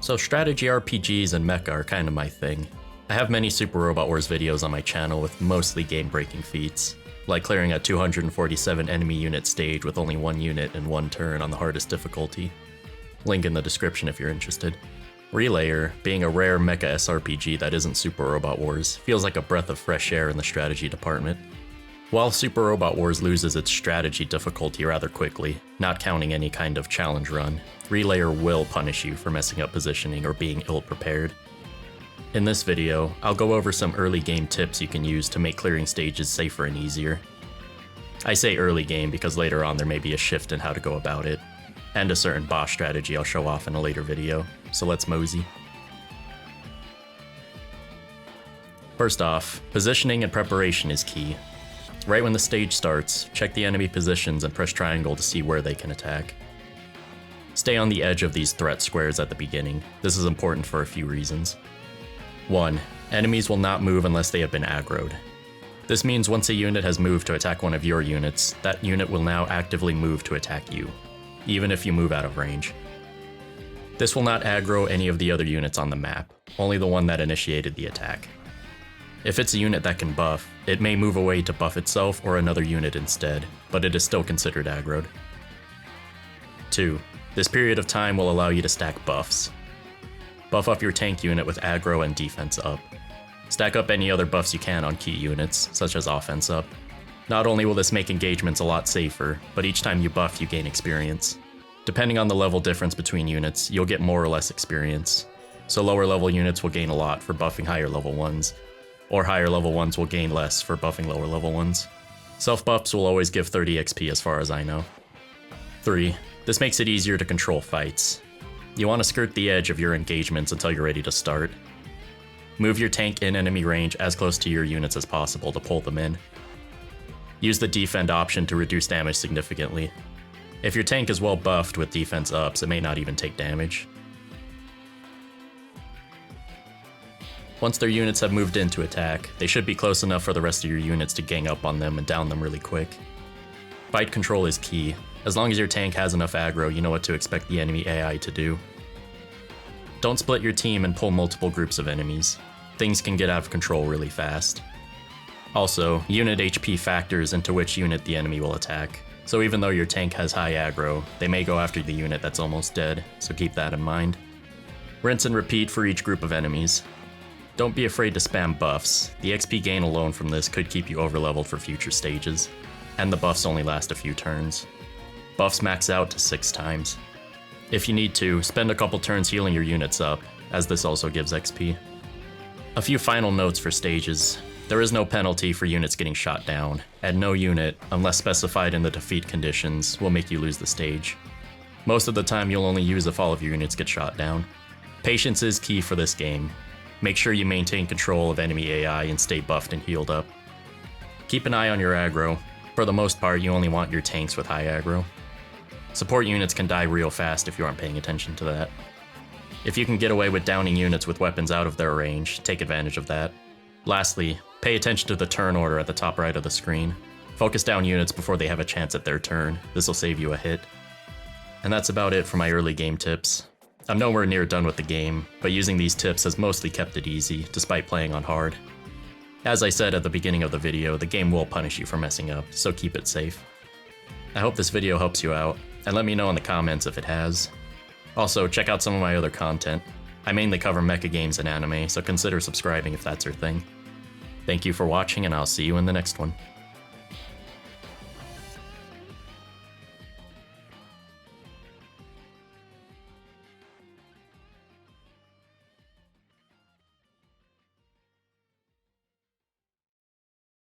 So strategy RPGs and mecha are kind of my thing. I have many Super Robot Wars videos on my channel with mostly game-breaking feats, like clearing a 247 enemy unit stage with only one unit in one turn on the hardest difficulty. Link in the description if you're interested. Relayer, being a rare mecha SRPG that isn't Super Robot Wars, feels like a breath of fresh air in the strategy department. While Super Robot Wars loses its strategy difficulty rather quickly, not counting any kind of challenge run, Relayer will punish you for messing up positioning or being ill-prepared. In this video, I'll go over some early game tips you can use to make clearing stages safer and easier. I say early game because later on there may be a shift in how to go about it, and a certain boss strategy I'll show off in a later video, so let's mosey. First off, positioning and preparation is key. Right when the stage starts, check the enemy positions and press triangle to see where they can attack. Stay on the edge of these threat squares at the beginning. This is important for a few reasons. 1. Enemies will not move unless they have been aggroed. This means once a unit has moved to attack one of your units, that unit will now actively move to attack you, even if you move out of range. This will not aggro any of the other units on the map, only the one that initiated the attack. If it's a unit that can buff, it may move away to buff itself or another unit instead, but it is still considered aggroed. 2. This period of time will allow you to stack buffs. Buff up your tank unit with aggro and defense up. Stack up any other buffs you can on key units, such as offense up. Not only will this make engagements a lot safer, but each time you buff you gain experience. Depending on the level difference between units, you'll get more or less experience. So lower level units will gain a lot for buffing higher level ones, or higher level ones will gain less for buffing lower level ones. Self-buffs will always give 30 XP as far as I know. 3. This makes it easier to control fights. You want to skirt the edge of your engagements until you're ready to start. Move your tank in enemy range as close to your units as possible to pull them in. Use the defend option to reduce damage significantly. If your tank is well buffed with defense ups, it may not even take damage. Once their units have moved in to attack, they should be close enough for the rest of your units to gang up on them and down them really quick. Fight control is key. As long as your tank has enough aggro, you know what to expect the enemy AI to do. Don't split your team and pull multiple groups of enemies. Things can get out of control really fast. Also, unit HP factors into which unit the enemy will attack, so even though your tank has high aggro, they may go after the unit that's almost dead, so keep that in mind. Rinse and repeat for each group of enemies. Don't be afraid to spam buffs. The XP gain alone from this could keep you overleveled for future stages, and the buffs only last a few turns. Buffs max out to 6 times. If you need to, spend a couple turns healing your units up, as this also gives XP. A few final notes for stages. There is no penalty for units getting shot down, and no unit, unless specified in the defeat conditions, will make you lose the stage. Most of the time you'll only use if all of your units get shot down. Patience is key for this game. Make sure you maintain control of enemy AI and stay buffed and healed up. Keep an eye on your aggro. For the most part, you only want your tanks with high aggro. Support units can die real fast if you aren't paying attention to that. If you can get away with downing units with weapons out of their range, take advantage of that. Lastly, pay attention to the turn order at the top right of the screen. Focus down units before they have a chance at their turn. This will save you a hit. And that's about it for my early game tips. I'm nowhere near done with the game, but using these tips has mostly kept it easy, despite playing on hard. As I said at the beginning of the video, the game will punish you for messing up, so keep it safe. I hope this video helps you out, and let me know in the comments if it has. Also, check out some of my other content. I mainly cover mecha games and anime, so consider subscribing if that's your thing. Thank you for watching, and I'll see you in the next one.